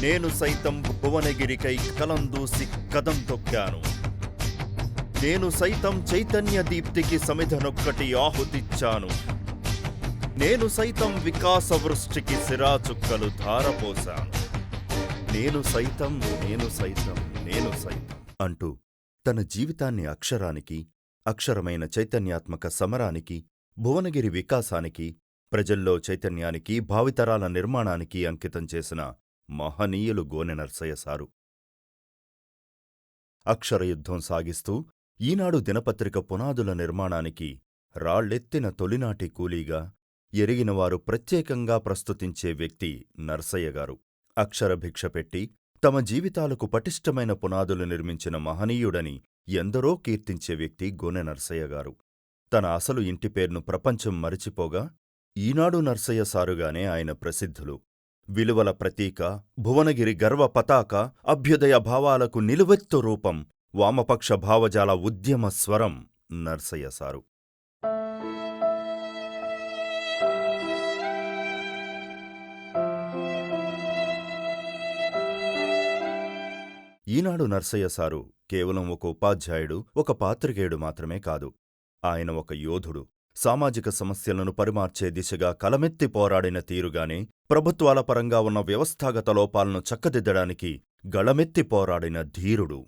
నేను సైతం భువనగిరికై కలందూసి కదం తొక్కాను. నేను సైతం చైతన్య దీప్తికి సమిధనొక్కటి ఆహుతిచ్చాను. నేను సైతం వికాస వృష్టికి సిరాచుక్కలు ధారపోశాను. నేను సైతం అంటూ తన జీవితాన్ని అక్షరానికి, అక్షరమైన చైతన్యాత్మక సమరానికి, భువనగిరి వికాసానికి, ప్రజల్లో చైతన్యానికి, భావితరాల నిర్మాణానికి అంకితం చేసిన మహనీయులు గోనె నర్సయ్య సారు. అక్షరయుద్ధం సాగిస్తూ ఈనాడు దినపత్రిక పునాదుల నిర్మాణానికి రాళ్లెత్తిన తొలినాటి కూలీగా, ఎరిగినవారు ప్రత్యేకంగా ప్రస్తుతించే వ్యక్తి నర్సయ్యగారు. అక్షరభిక్ష పెట్టి తమ జీవితాలకు పటిష్టమైన పునాదులు నిర్మించిన మహనీయుడని ఎందరో కీర్తించే వ్యక్తి గోనె నర్సయ్యగారు. తన అసలు ఇంటిపేర్ను ప్రపంచం మరిచిపోగా ఈనాడు నర్సయ్య సారుగానే ఆయన ప్రసిద్ధులు. విలువల ప్రతీక, భువనగిరి గర్వ పతాక, అభ్యుదయ భావాలకు నిలువెత్తు రూపం, వామపక్ష భావజాల ఉద్యమ స్వరం నర్సయ్య సారు. ఈనాడు నర్సయ్య సారు కేవలం ఒక ఉపాధ్యాయుడు, ఒక పాత్రికేయుడు మాత్రమే కాదు. ఆయన ఒక యోధుడు. సామాజిక సమస్యలను పరిమార్చే దిశగా కలమెత్తి పోరాడిన తీరుగానే ప్రభుత్వాల పరంగా ఉన్న వ్యవస్థాగత లోపాలను చక్కదిద్దడానికి గళమెత్తి పోరాడిన ధీరుడు.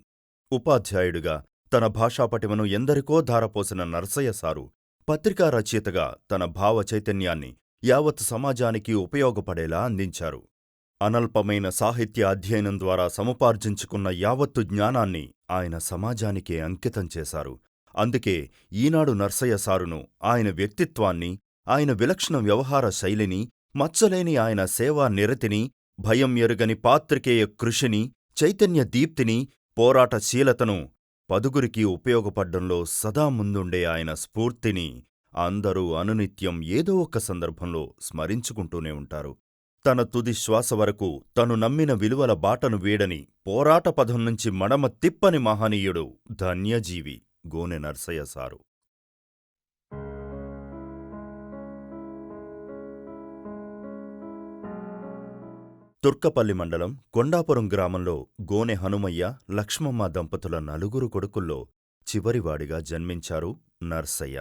ఉపాధ్యాయుడిగా తన భాషాపటిమను ఎందరికో ధారపోసిన నర్సయ్య సారు పత్రికా రచయితగా తన భావ చైతన్యాన్ని యావత్ సమాజానికి ఉపయోగపడేలా అందించారు. అనల్పమైన సాహిత్య అధ్యయనం ద్వారా సముపార్జించుకున్న యావత్తు జ్ఞానాన్ని ఆయన సమాజానికే అంకితం చేశారు. అందుకే ఈనాడు నర్సయ్య సారును, ఆయన వ్యక్తిత్వాన్ని, ఆయన విలక్షణ వ్యవహార శైలిని, మచ్చలేని ఆయన సేవా నిరతిని, భయం ఎరుగని పాత్రికేయ కృషిని, చైతన్య దీప్తిని, పోరాటశీలతను, పదుగురికి ఉపయోగపడ్డంలో సదా ముందుండే ఆయన స్ఫూర్తిని అందరూ అనునిత్యం ఏదో ఒక సందర్భంలో స్మరించుకుంటూనే ఉంటారు. తన తుది శ్వాస వరకు తను నమ్మిన విలువల బాటను వీడని, పోరాట పథం నుంచి మడమ తిప్పని మహనీయుడు, ధన్యజీవి గోనె నర్సయ్య సారు. తుర్కపల్లి మండలం కొండాపురం గ్రామంలో గోనె హనుమయ్య, లక్ష్మమ్మ దంపతుల నలుగురు కొడుకుల్లో చివరివాడిగా జన్మించారు నర్సయ్య.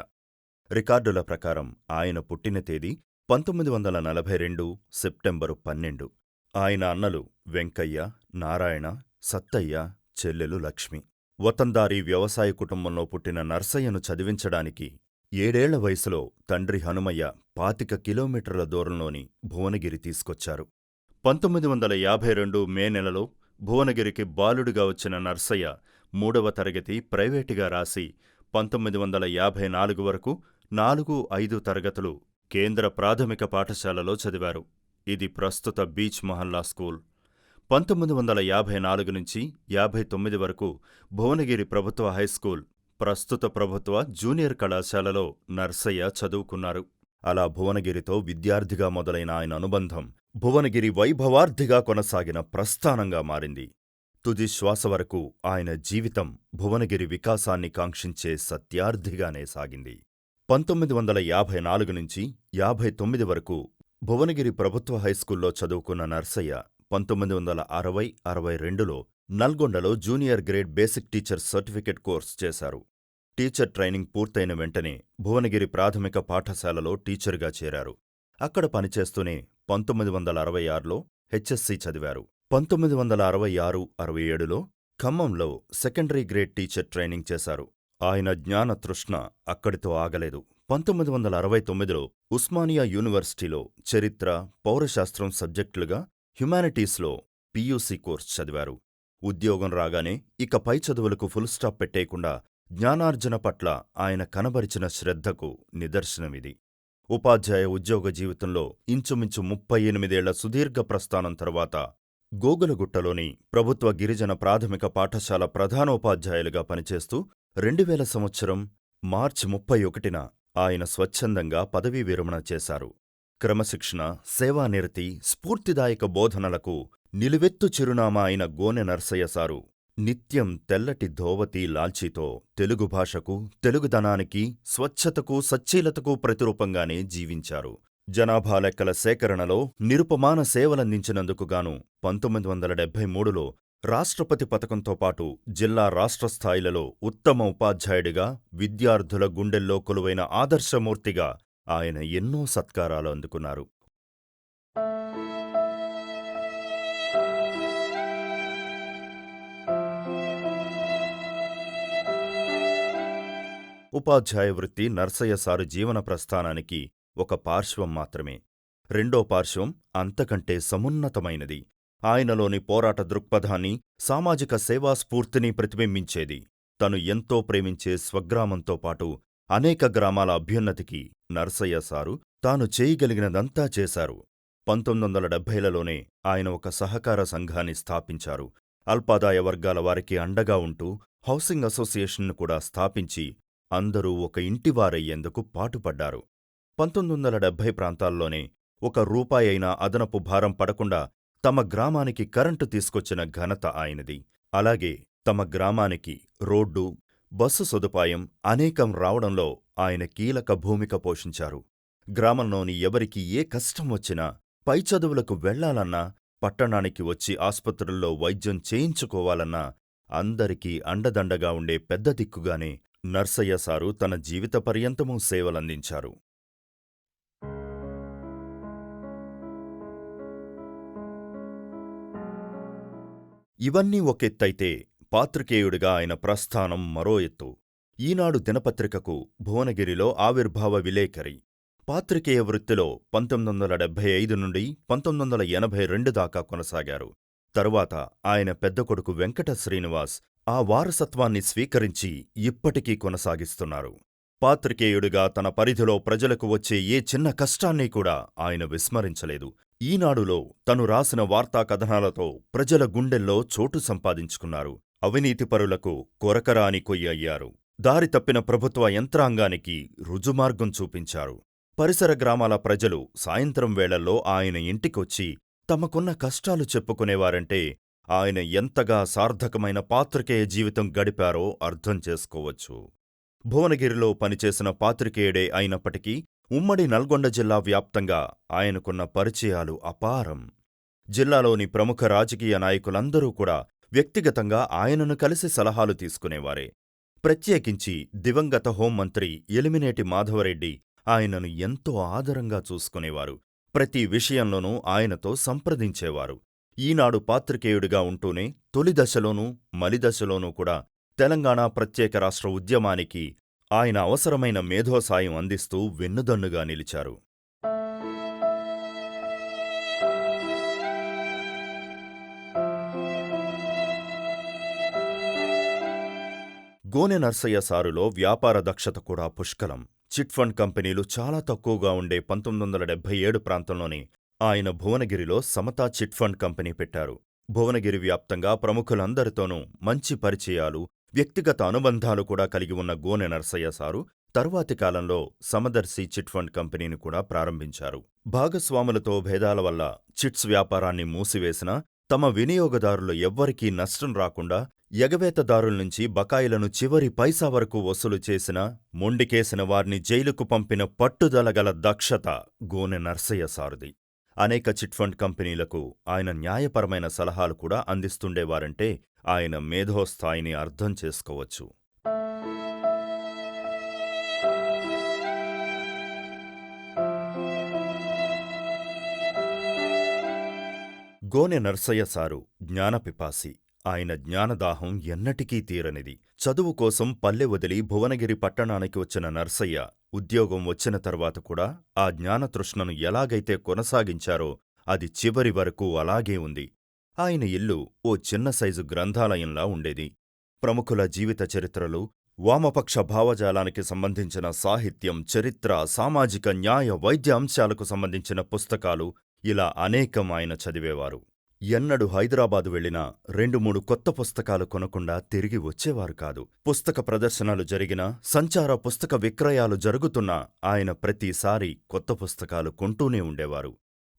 రికార్డుల ప్రకారం ఆయన పుట్టిన తేదీ 1942 సెప్టెంబరు 12. ఆయన అన్నలు వెంకయ్య, నారాయణ, సత్తయ్య, చెల్లెలు లక్ష్మి. వతందారీ వ్యవసాయ కుటుంబంలో పుట్టిన నర్సయ్యను చదివించడానికి 7 ఏళ్ల వయసులో తండ్రి హనుమయ్య 25 కిలోమీటర్ల దూరంలోని భువనగిరి తీసుకొచ్చారు. 1952 మే నెలలో భువనగిరికి బాలుడిగా వచ్చిన నర్సయ్య 3వ తరగతి ప్రైవేటుగా రాసి 1954 వరకు 4-5 తరగతులు కేంద్ర ప్రాథమిక పాఠశాలలో చదివారు. ఇది ప్రస్తుత బీచ్ మహల్లా స్కూల్. 1954 నుంచి 59 వరకు భువనగిరి ప్రభుత్వ హైస్కూల్, ప్రస్తుత ప్రభుత్వ జూనియర్ కళాశాలలో నర్సయ్య చదువుకున్నారు. అలా భువనగిరితో విద్యార్థిగా మొదలైన ఆయన అనుబంధం భువనగిరి వైభవార్ధిగా కొనసాగిన ప్రస్థానంగా మారింది. తుది శ్వాస వరకు ఆయన జీవితం భువనగిరి వికాసాన్ని కాంక్షించే సత్యార్థిగానే సాగింది. 1954 నుంచి 59 వరకు భువనగిరి ప్రభుత్వ హైస్కూల్లో చదువుకున్న నర్సయ్య 1960-62లో నల్గొండలో junior grade basic teacher certificate course చేశారు. టీచర్ ట్రైనింగ్ పూర్తయిన వెంటనే భువనగిరి ప్రాథమిక పాఠశాలలో టీచర్గా చేరారు. అక్కడ పనిచేస్తూనే 1966లో హెచ్ఎస్సీ చదివారు. 1966-67లో ఖమ్మంలో సెకండరీ గ్రేడ్ టీచర్ ట్రైనింగ్ చేశారు. ఆయన జ్ఞాన తృష్ణ అక్కడితో ఆగలేదు. 1969లో ఉస్మానియా యూనివర్సిటీలో చరిత్ర, పౌరశాస్త్రం సబ్జెక్టులుగా హ్యుమానిటీస్లో పీయూసీ కోర్స్ చదివారు. ఉద్యోగం రాగానే ఇక పై చదువులకు ఫుల్ స్టాప్ పెట్టేయకుండా జ్ఞానార్జన పట్ల ఆయన కనబరిచిన శ్రద్ధకు నిదర్శనమిది. ఉపాధ్యాయ ఉద్యోగ జీవితంలో ఇంచుమించు 38 ఏళ్ల సుదీర్ఘ ప్రస్థానం తరువాత గోగులగుట్టలోని ప్రభుత్వ గిరిజన ప్రాథమిక పాఠశాల ప్రధానోపాధ్యాయులుగా పనిచేస్తూ 2000 సంవత్సరం మార్చి 31న ఆయన స్వచ్ఛందంగా పదవీ విరమణ చేశారు. క్రమశిక్షణ, సేవానిరతి, స్ఫూర్తిదాయక బోధనలకు నిలువెత్తు చిరునామా అయిన గోనె నర్సయ్య సారు నిత్యం తెల్లటి ధోవతి లాల్చీతో తెలుగు భాషకు, తెలుగుదనానికి, స్వచ్ఛతకు, సచ్చీలతకు ప్రతిరూపంగానే జీవించారు. జనాభా లెక్కల సేకరణలో నిరుపమాన సేవలందించినందుకు గాను 1973లో రాష్ట్రపతి పతకంతో పాటు జిల్లా రాష్ట్ర స్థాయిలలో ఉత్తమ ఉపాధ్యాయుడిగా, విద్యార్థుల గుండెల్లో కొలువైన ఆదర్శమూర్తిగా ఆయన ఎన్నో సత్కారాలు అందుకున్నారు. ఉపాధ్యాయ వృత్తి నర్సయ్య సారు జీవన ప్రస్థానానికి ఒక పార్శ్వం మాత్రమే. రెండో పార్శ్వం అంతకంటే సమున్నతమైనది. ఆయనలోని పోరాట దృక్పథాన్ని, సామాజిక సేవాస్ఫూర్తిని ప్రతిబింబించేది. తను ఎంతో ప్రేమించే స్వగ్రామంతో పాటు అనేక గ్రామాల అభ్యున్నతికి నర్సయ్య సారు తాను చేయగలిగినదంతా చేశారు. 1970లలోనే ఆయన ఒక సహకార సంఘాన్ని స్థాపించారు. అల్పాదాయ వర్గాల వారికి అండగా ఉంటూ హౌసింగ్ అసోసియేషన్ను కూడా స్థాపించి అందరూ ఒక ఇంటివారయ్యేందుకు పాటుపడ్డారు. 1970 ప్రాంతాల్లోనే ఒక రూపాయైనా అదనపు భారం పడకుండా తమ గ్రామానికి కరెంటు తీసుకొచ్చిన ఘనత ఆయనది. అలాగే తమ గ్రామానికి రోడ్డు, బస్సు సదుపాయం అనేకం రావడంలో ఆయన కీలక భూమిక పోషించారు. గ్రామంలోని ఎవరికి ఏ కష్టం వచ్చినా, పై చదువులకు వెళ్లాలన్నా, పట్టణానికి వచ్చి ఆస్పత్రుల్లో వైద్యం చేయించుకోవాలన్నా అందరికీ అండదండగా ఉండే పెద్ద దిక్కుగానే నర్సయ్య సారు తన జీవిత పర్యంతమూ సేవలందించారు. ఇవన్నీ ఒకెత్తైతే పాత్రికేయుడిగా ఆయన ప్రస్థానం మరో ఎత్తు. ఈనాడు దినపత్రికకు భువనగిరిలో ఆవిర్భావ విలేకరి. పాత్రికేయ వృత్తిలో 1975 నుండి 1982 దాకా కొనసాగారు. తరువాత ఆయన పెద్ద కొడుకు వెంకట శ్రీనివాస్ ఆ వారసత్వాన్ని స్వీకరించి ఇప్పటికీ కొనసాగిస్తున్నారు. పాత్రికేయుడిగా తన పరిధిలో ప్రజలకు వచ్చే ఏ చిన్న కష్టాన్ని కూడా ఆయన విస్మరించలేదు. ఈనాడులో తను రాసిన వార్తా కథనాలతో ప్రజల గుండెల్లో చోటు సంపాదించుకున్నారు. అవినీతిపరులకు కొరకరాని కొయ్య అయ్యారు. దారి తప్పిన ప్రభుత్వ యంత్రాంగానికి రుజుమార్గం చూపించారు. పరిసర గ్రామాల ప్రజలు సాయంత్రం వేళల్లో ఆయన ఇంటికొచ్చి తమకున్న కష్టాలు చెప్పుకునేవారంటే ఆయన ఎంతగా సార్థకమైన పాత్రికేయ జీవితం గడిపారో అర్థం చేసుకోవచ్చు. భువనగిరిలో పనిచేసిన పాత్రికేయుడే అయినప్పటికీ ఉమ్మడి నల్గొండ జిల్లా వ్యాప్తంగా ఆయనకున్న పరిచయాలు అపారం. జిల్లాలోని ప్రముఖ రాజకీయ నాయకులందరూ కూడా వ్యక్తిగతంగా ఆయనను కలిసి సలహాలు తీసుకునేవారే. ప్రత్యేకించి దివంగత హోంమంత్రి ఎలిమినేటి మాధవరెడ్డి ఆయనను ఎంతో ఆదరంగా చూసుకునేవారు. ప్రతి విషయంలోనూ ఆయనతో సంప్రదించేవారు. ఈనాడు పాత్రికేయుడిగా ఉంటూనే తొలి దశలోనూ, మలిదశలోనూ కూడా తెలంగాణ ప్రత్యేక రాష్ట్ర ఉద్యమానికి ఆయన అవసరమైన మేధోసాయం అందిస్తూ వెన్నుదన్నుగా నిలిచారు. గోనె నర్సయ్య సారులో వ్యాపార దక్షత కూడా పుష్కలం. చిట్ ఫండ్ కంపెనీలు చాలా తక్కువగా ఉండే 1977 ప్రాంతంలోనే ఆయన భువనగిరిలో సమతా చిట్ ఫండ్ కంపెనీ పెట్టారు. భువనగిరి వ్యాప్తంగా ప్రముఖులందరితోనూ మంచి పరిచయాలు, వ్యక్తిగత అనుబంధాలు కూడా కలిగి ఉన్న గోనె నర్సయ్య సారు తరువాతి కాలంలో సమదర్శి చిట్ ఫండ్ కంపెనీని కూడా ప్రారంభించారు. భాగస్వాములతో భేదాల వల్ల చిట్స్ వ్యాపారాన్ని మూసివేసినా తమ వినియోగదారులు ఎవ్వరికీ నష్టం రాకుండా ఎగవేతదారుల్నుంచి బకాయిలను చివరి పైసా వరకు వసూలు చేసిన, మొండికేసిన వారిని జైలుకు పంపిన పట్టుదలగల దక్షత గోనె నర్సయ్య సారుది. అనేక చిట్ ఫండ్ కంపెనీలకు ఆయన న్యాయపరమైన సలహాలు కూడా అందిస్తుండేవారంటే ఆయన మేధోస్థాయిని అర్థం చేసుకోవచ్చు. గోనె నర్సయ్య సారు జ్ఞానపిపాసి. ఆయన జ్ఞానదాహం ఎన్నటికీ తీరనిది. చదువు కోసం పల్లె వదిలి భువనగిరి పట్టణానికి వచ్చిన నర్సయ్య ఉద్యోగం వచ్చిన తర్వాత కూడా ఆ జ్ఞానతృష్ణను ఎలాగైతే కొనసాగించారో అది చివరి వరకు అలాగే ఉంది. ఆయన ఇల్లు ఓ చిన్న సైజు గ్రంథాలయంలా ఉండేది. ప్రముఖుల జీవిత చరిత్రలు, వామపక్ష భావజాలానికి సంబంధించిన సాహిత్యం, చరిత్ర, సామాజిక న్యాయ, వైద్య అంశాలకు సంబంధించిన పుస్తకాలు ఇలా అనేకం ఆయన చదివేవారు. ఎన్నడూ హైదరాబాదు వెళ్లినా 2-3 కొత్త పుస్తకాలు కొనకుండా తిరిగి వచ్చేవారు కాదు. పుస్తక ప్రదర్శనలు జరిగినా, సంచార పుస్తక విక్రయాలు జరుగుతున్నా ఆయన ప్రతిసారి కొత్త పుస్తకాలు కొంటూనే ఉండేవారు.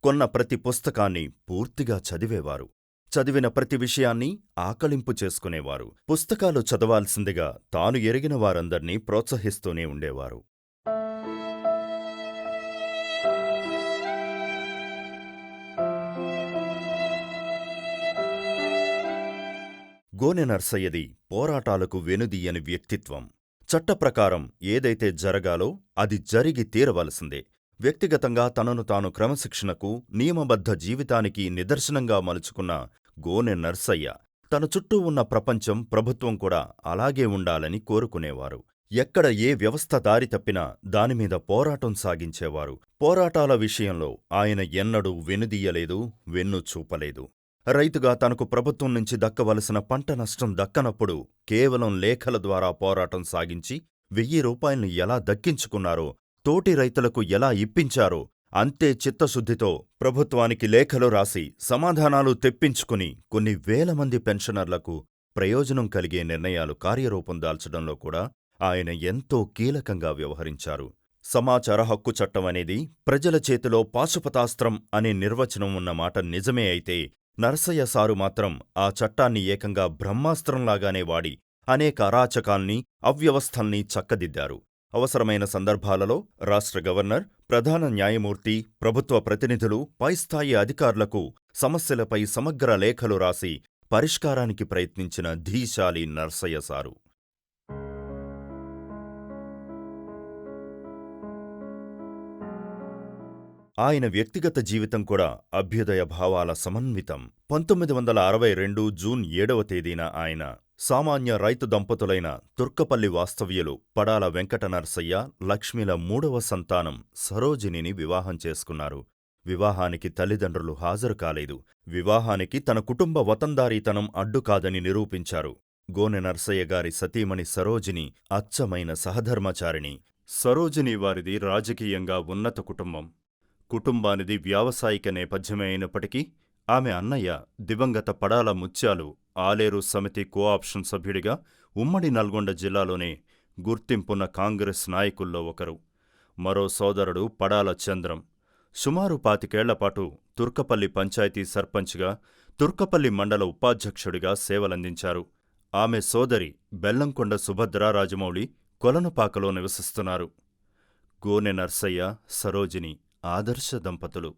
కొన్న ప్రతి పుస్తకాన్ని పూర్తిగా చదివేవారు. చదివిన ప్రతి విషయాన్ని ఆకళింపు చేసుకునేవారు. పుస్తకాలు చదవాల్సిందిగా తాను ఎరిగిన వారందర్నీ ప్రోత్సహిస్తూనే ఉండేవారు. గోనె నర్సయ్యది పోరాటాలకు వెనుదీయని వ్యక్తిత్వం. చట్టప్రకారం ఏదైతే జరగాలో అది జరిగి తీరవలసిందే. వ్యక్తిగతంగా తనను తాను క్రమశిక్షణకు, నియమబద్ధ జీవితానికి నిదర్శనంగా మలుచుకున్న గోనె నర్సయ్య తన చుట్టూ ఉన్న ప్రపంచం, ప్రభుత్వం కూడా అలాగే ఉండాలని కోరుకునేవారు. ఎక్కడ ఏ వ్యవస్థ దారి తప్పినా దానిమీద పోరాటం సాగించేవారు. పోరాటాల విషయంలో ఆయన ఎన్నడూ వెనుదీయలేదు, వెన్ను చూపలేదు. రైతుగా తనకు ప్రభుత్వం నుంచి దక్కవలసిన పంట నష్టం దక్కనప్పుడు కేవలం లేఖల ద్వారా పోరాటం సాగించి 1000 రూపాయల్ని ఎలా దక్కించుకున్నారో, తోటి రైతులకు ఎలా ఇప్పించారో అంతే చిత్తశుద్ధితో ప్రభుత్వానికి లేఖలు రాసి సమాధానాలు తెప్పించుకుని కొన్ని వేల మంది పెన్షనర్లకు ప్రయోజనం కలిగే నిర్ణయాలు కార్యరూపం దాల్చడంలో కూడా ఆయన ఎంతో కీలకంగా వ్యవహరించారు. సమాచార హక్కు చట్టం అనేది ప్రజల చేతిలో పాశుపతాస్త్రం అనే నిర్వచనం ఉన్నమాట నిజమే అయితే, నరసయ్య సారు మాత్రం ఆ చట్టాన్ని ఏకంగా బ్రహ్మాస్త్రంలాగానే వాడి అనేక అరాచకాల్ని, అవ్యవస్థల్ని చక్కదిద్దారు. అవసరమైన సందర్భాలలో రాష్ట్ర గవర్నర్, ప్రధాన న్యాయమూర్తి, ప్రభుత్వ ప్రతినిధులు, పైస్థాయి అధికారులకు సమస్యలపై సమగ్ర లేఖలు రాసి పరిష్కారానికి ప్రయత్నించిన ధీశాలి నర్సయ్య సారు. ఆయన వ్యక్తిగత జీవితం కూడా అభ్యుదయ భావాల సమన్వితం. 1962 జూన్ 7వ తేదీన ఆయన సామాన్య రైతు దంపతులైన తుర్కపల్లి వాస్తవ్యులు పడాల వెంకట నర్సయ్య, లక్ష్మిల 3వ సంతానం సరోజినిని వివాహం చేసుకున్నారు. వివాహానికి తల్లిదండ్రులు హాజరు కాలేదు. వివాహానికి తన కుటుంబ వతందారీతనం అడ్డుకాదని నిరూపించారు. గోనె నర్సయ్య గారి సతీమణి సరోజిని అచ్చమైన సహధర్మచారిణి. సరోజిని వారిది రాజకీయంగా ఉన్నత కుటుంబం. కుటుంబానిది వ్యావసాయిక నేపథ్యమే అయినప్పటికీ ఆమె అన్నయ్య దివంగత పడాల ముత్యాలు ఆలేరు సమితి కోఆప్షన్ సభ్యుడిగా ఉమ్మడి నల్గొండ జిల్లాలోనే గుర్తింపున్న కాంగ్రెస్ నాయకుల్లో ఒకరు. మరో సోదరుడు పడాల చంద్రం సుమారు 25 ఏళ్లపాటు తుర్కపల్లి పంచాయతీ సర్పంచ్గా, తుర్కపల్లి మండల ఉపాధ్యక్షుడిగా సేవలందించారు. ఆమె సోదరి బెల్లంకొండ సుభద్రా రాజమౌళి కొలనుపాకలో నివసిస్తున్నారు. గోనె నర్సయ్య, సరోజిని ఆదర్శ దంపతులు.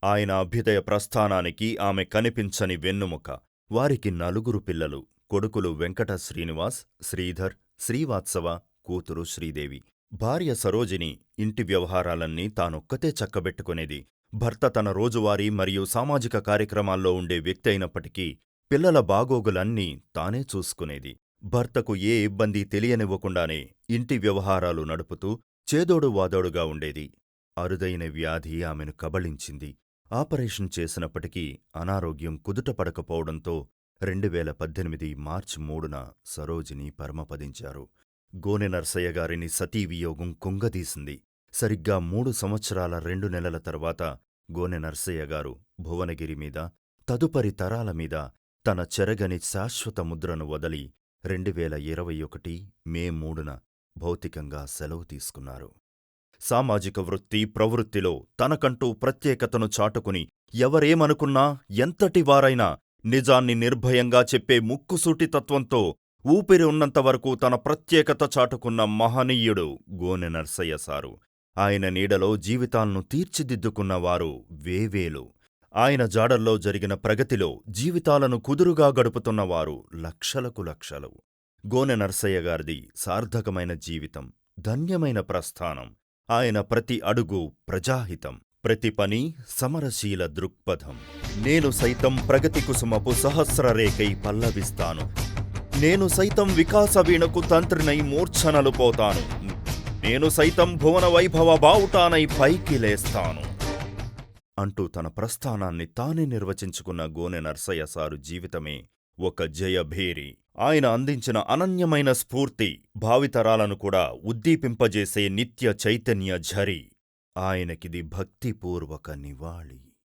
ఆయన అభ్యుదయ ప్రస్థానానికి ఆమె కనిపించని వెన్నుముక. వారికి 4 పిల్లలు. కొడుకులు వెంకట శ్రీనివాస్, శ్రీధర్, శ్రీవాత్సవ, కూతురు శ్రీదేవి. భార్య సరోజిని ఇంటి వ్యవహారాలన్నీ తానొక్కతే చక్కబెట్టుకునేది. భర్త తన రోజువారీ మరియు సామాజిక కార్యక్రమాల్లో ఉండే వ్యక్తి అయినప్పటికీ పిల్లల బాగోగులన్నీ తానే చూసుకునేది. భర్తకు ఏ ఇబ్బంది తెలియనివ్వకుండానే ఇంటి వ్యవహారాలు నడుపుతూ చేదోడు వాదోడుగా ఉండేది. అరుదైన వ్యాధి ఆమెను కబళించింది. ఆపరేషన్ చేసినప్పటికీ అనారోగ్యం కుదుటపడకపోవడంతో 2018 మార్చి 3న సరోజిని పరమపదించారు. గోనె నర్సయ్య గారిని సతీవియోగం కుంగదీసింది. సరిగ్గా 3 సంవత్సరాల 2 నెలల తర్వాత గోనె నర్సయ్య గారు భువనగిరి మీద, తదుపరి తరాల మీద తన చెరగని శాశ్వత ముద్రను వదలి 2021 మే 3న భౌతికంగా సెలవు తీసుకున్నారు. సామాజిక వృత్తి, ప్రవృత్తిలో తనకంటూ ప్రత్యేకతను చాటుకుని ఎవరేమనుకున్నా, ఎంతటివారైనా నిజాన్ని నిర్భయంగా చెప్పే ముక్కుసూటి తత్వంతో ఊపిరి ఉన్నంతవరకు తన ప్రత్యేకత చాటుకున్న మహనీయుడు గోనె నర్సయ్య సారు. ఆయన నీడలో జీవితాలను తీర్చిదిద్దుకున్నవారు వేవేలు. ఆయన జాడల్లో జరిగిన ప్రగతిలో జీవితాలను కుదురుగా గడుపుతున్నవారు లక్షలకు లక్షలు. గోనె నర్సయ్య గారిది సార్థకమైన జీవితం, ధన్యమైన ప్రస్థానం. ఆయన ప్రతి అడుగు ప్రజాహితం, ప్రతి పని సమరశీల దృక్పథం. నేను సైతం ప్రగతి కుసుమపు సహస్రరేఖై పల్లవిస్తాను. నేను సైతం వికాస వీణకు తంత్రినై మూర్ఛనలు పోతాను. నేను సైతం భువన వైభవ బావుటానై పైకి లేస్తాను అంటూ తన ప్రస్థానాన్ని తానే నిర్వచించుకున్న గోనె నర్సయ్య సారు జీవితమే ఒక జయభేరి. ఆయన అందించిన అనన్యమైన స్ఫూర్తి భావితరాలను కూడా ఉద్దీపింపజేసే నిత్య చైతన్య ఝరి. ఆయనకిది భక్తిపూర్వక నివాళి.